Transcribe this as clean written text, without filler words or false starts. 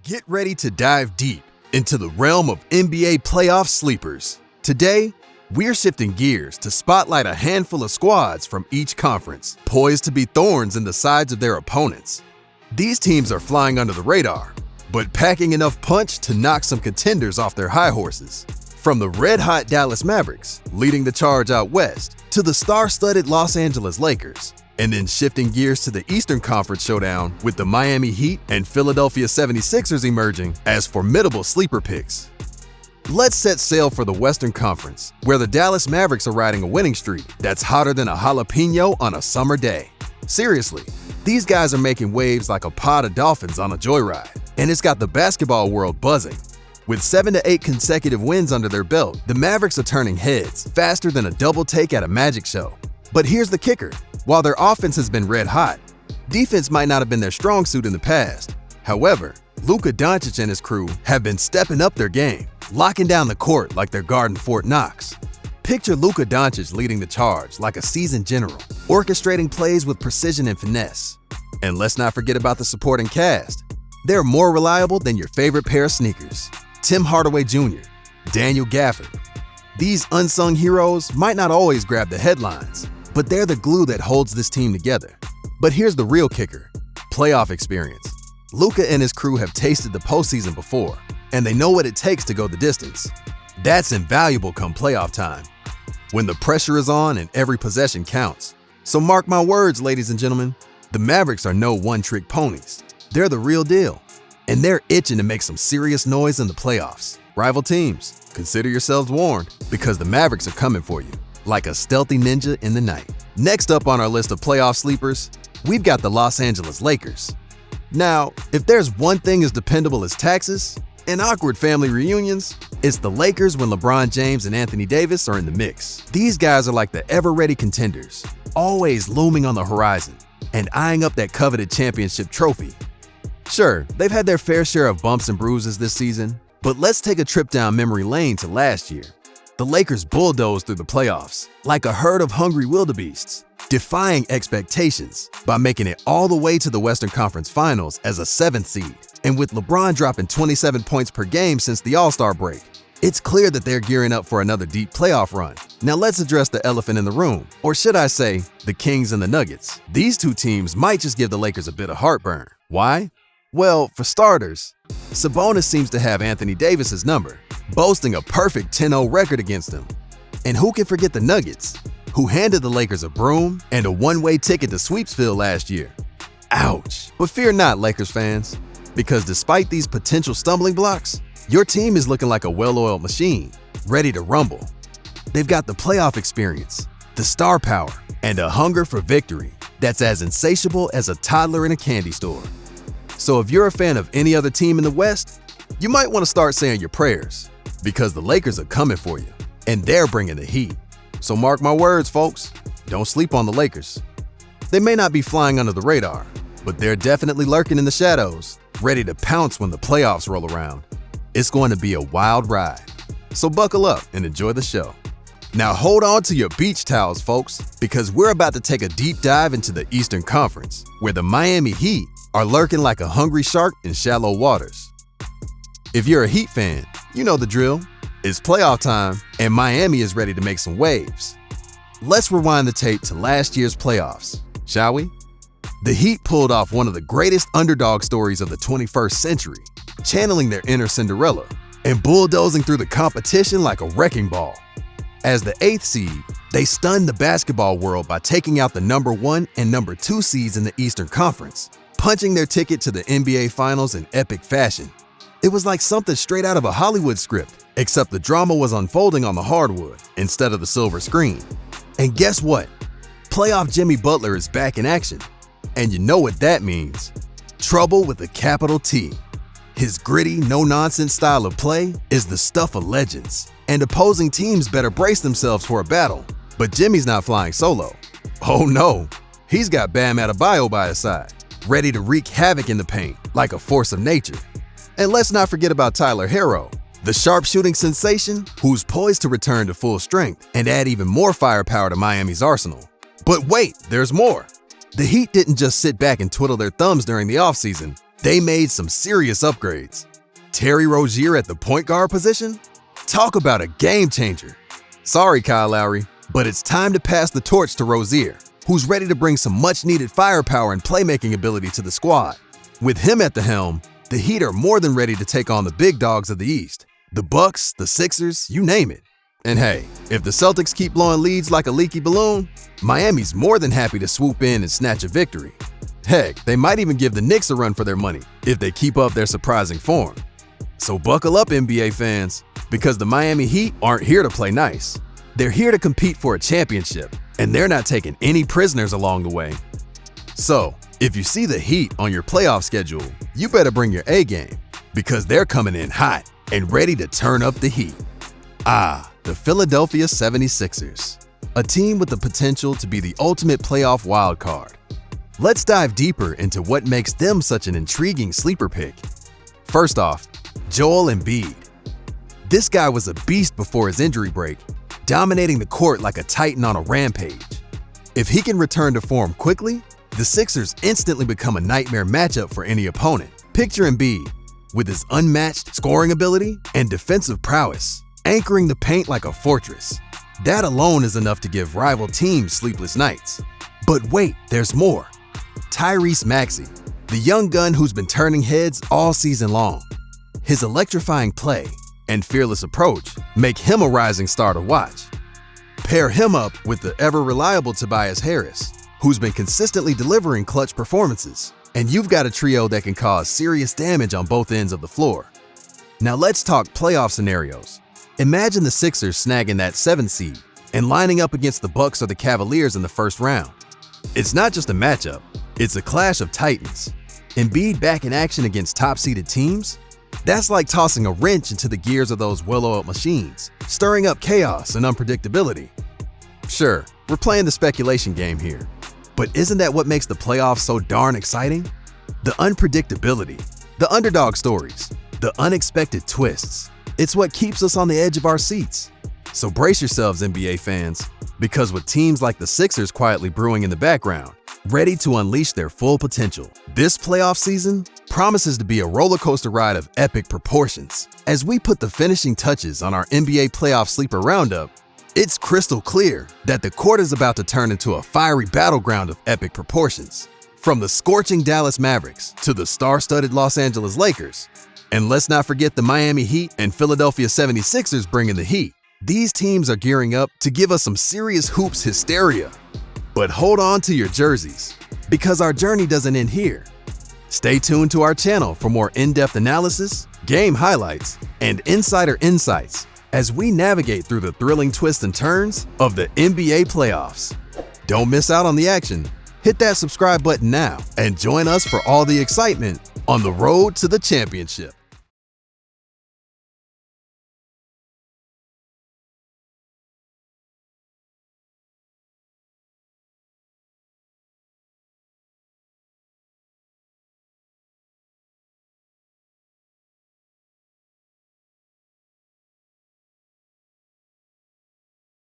Get ready to dive deep into the realm of NBA playoff sleepers. Today, we're shifting gears to spotlight a handful of squads from each conference, poised to be thorns in the sides of their opponents. These teams are flying under the radar, but packing enough punch to knock some contenders off their high horses. From the red-hot Dallas Mavericks, leading the charge out west, to the star-studded Los Angeles Lakers, and then shifting gears to the Eastern Conference showdown with the Miami Heat and Philadelphia 76ers emerging as formidable sleeper picks. Let's set sail for the Western Conference, where the Dallas Mavericks are riding a winning streak that's hotter than a jalapeno on a summer day. Seriously, these guys are making waves like a pod of dolphins on a joyride, and it's got the basketball world buzzing. With 7 to 8 consecutive wins under their belt, the Mavericks are turning heads faster than a double take at a magic show. But here's the kicker. While their offense has been red hot, defense might not have been their strong suit in the past. However, Luka Doncic and his crew have been stepping up their game, locking down the court like they're guarding Fort Knox. Picture Luka Doncic leading the charge like a seasoned general, orchestrating plays with precision and finesse. And let's not forget about the supporting cast. They're more reliable than your favorite pair of sneakers. Tim Hardaway Jr., Daniel Gafford. These unsung heroes might not always grab the headlines, but they're the glue that holds this team together. But here's the real kicker: playoff experience. Luka and his crew have tasted the postseason before, and they know what it takes to go the distance. That's invaluable come playoff time, when the pressure is on and every possession counts. So mark my words, ladies and gentlemen, the Mavericks are no one-trick ponies. They're the real deal, and they're itching to make some serious noise in the playoffs. Rival teams, consider yourselves warned, because the Mavericks are coming for you, like a stealthy ninja in the night. Next up on our list of playoff sleepers, we've got the Los Angeles Lakers. Now, if there's one thing as dependable as taxes and awkward family reunions, it's the Lakers when LeBron James and Anthony Davis are in the mix. These guys are like the ever-ready contenders, always looming on the horizon and eyeing up that coveted championship trophy. Sure, they've had their fair share of bumps and bruises this season, but let's take a trip down memory lane to last year. The Lakers bulldozed through the playoffs like a herd of hungry wildebeests, defying expectations by making it all the way to the Western Conference Finals as a 7th seed. And with LeBron dropping 27 points per game since the All-Star break, it's clear that they're gearing up for another deep playoff run. Now let's address the elephant in the room, or should I say, the Kings and the Nuggets. These two teams might just give the Lakers a bit of heartburn. Why? Well, for starters, Sabonis seems to have Anthony Davis's number, boasting a perfect 10-0 record against him. And who can forget the Nuggets, who handed the Lakers a broom and a one-way ticket to Sweepsville last year? Ouch. But fear not, Lakers fans, because despite these potential stumbling blocks, your team is looking like a well-oiled machine, ready to rumble. They've got the playoff experience, the star power, and a hunger for victory that's as insatiable as a toddler in a candy store. So if you're a fan of any other team in the West, you might want to start saying your prayers, because the Lakers are coming for you, and they're bringing the heat. So mark my words, folks, don't sleep on the Lakers. They may not be flying under the radar, but they're definitely lurking in the shadows, ready to pounce when the playoffs roll around. It's going to be a wild ride. So buckle up and enjoy the show. Now hold on to your beach towels, folks, because we're about to take a deep dive into the Eastern Conference, where the Miami Heat are lurking like a hungry shark in shallow waters. If you're a Heat fan, you know the drill. It's playoff time, and Miami is ready to make some waves. Let's rewind the tape to last year's playoffs, shall we? The Heat pulled off one of the greatest underdog stories of the 21st century, channeling their inner Cinderella and bulldozing through the competition like a wrecking ball. As the 8th seed, they stunned the basketball world by taking out the number 1 and number 2 seeds in the Eastern Conference, punching their ticket to the NBA Finals in epic fashion. It was like something straight out of a Hollywood script, except the drama was unfolding on the hardwood instead of the silver screen. And guess what? Playoff Jimmy Butler is back in action. And you know what that means. Trouble with a capital T. His gritty, no-nonsense style of play is the stuff of legends, and opposing teams better brace themselves for a battle. But Jimmy's not flying solo. Oh no, he's got Bam Adebayo by his side, ready to wreak havoc in the paint like a force of nature. And let's not forget about Tyler Herro, the sharpshooting sensation who's poised to return to full strength and add even more firepower to Miami's arsenal. But wait, there's more. The Heat didn't just sit back and twiddle their thumbs during the offseason. They made some serious upgrades. Terry Rozier at the point guard position? Talk about a game changer. Sorry, Kyle Lowry, but it's time to pass the torch to Rozier, who's ready to bring some much-needed firepower and playmaking ability to the squad. With him at the helm, the Heat are more than ready to take on the big dogs of the East. The Bucks, the Sixers, you name it. And hey, if the Celtics keep blowing leads like a leaky balloon, Miami's more than happy to swoop in and snatch a victory. Heck, they might even give the Knicks a run for their money if they keep up their surprising form. So buckle up, NBA fans, because the Miami Heat aren't here to play nice. They're here to compete for a championship, and they're not taking any prisoners along the way. So, if you see the Heat on your playoff schedule, you better bring your A game, because they're coming in hot and ready to turn up the heat. The Philadelphia 76ers, a team with the potential to be the ultimate playoff wildcard. Let's dive deeper into what makes them such an intriguing sleeper pick. First off, Joel Embiid. This guy was a beast before his injury break, dominating the court like a titan on a rampage. If he can return to form quickly, the Sixers instantly become a nightmare matchup for any opponent. Picture Embiid, with his unmatched scoring ability and defensive prowess, anchoring the paint like a fortress. That alone is enough to give rival teams sleepless nights. But wait, there's more. Tyrese Maxey, the young gun who's been turning heads all season long. His electrifying play and fearless approach make him a rising star to watch. Pair him up with the ever-reliable Tobias Harris, who's been consistently delivering clutch performances, and you've got a trio that can cause serious damage on both ends of the floor. Now let's talk playoff scenarios. Imagine the Sixers snagging that 7th seed and lining up against the Bucks or the Cavaliers in the first round. It's not just a matchup, it's a clash of titans. Embiid back in action against top-seeded teams? That's like tossing a wrench into the gears of those well-oiled machines, stirring up chaos and unpredictability. Sure, we're playing the speculation game here, but isn't that what makes the playoffs so darn exciting? The unpredictability, the underdog stories, the unexpected twists. It's what keeps us on the edge of our seats. So brace yourselves, NBA fans, because with teams like the Sixers quietly brewing in the background, ready to unleash their full potential, this playoff season promises to be a roller coaster ride of epic proportions. As we put the finishing touches on our NBA playoff sleeper roundup, it's crystal clear that the court is about to turn into a fiery battleground of epic proportions. From the scorching Dallas Mavericks to the star-studded Los Angeles Lakers. And let's not forget the Miami Heat and Philadelphia 76ers bringing the heat. These teams are gearing up to give us some serious hoops hysteria. But hold on to your jerseys, because our journey doesn't end here. Stay tuned to our channel for more in-depth analysis, game highlights, and insider insights as we navigate through the thrilling twists and turns of the NBA playoffs. Don't miss out on the action. Hit that subscribe button now and join us for all the excitement on the road to the championship.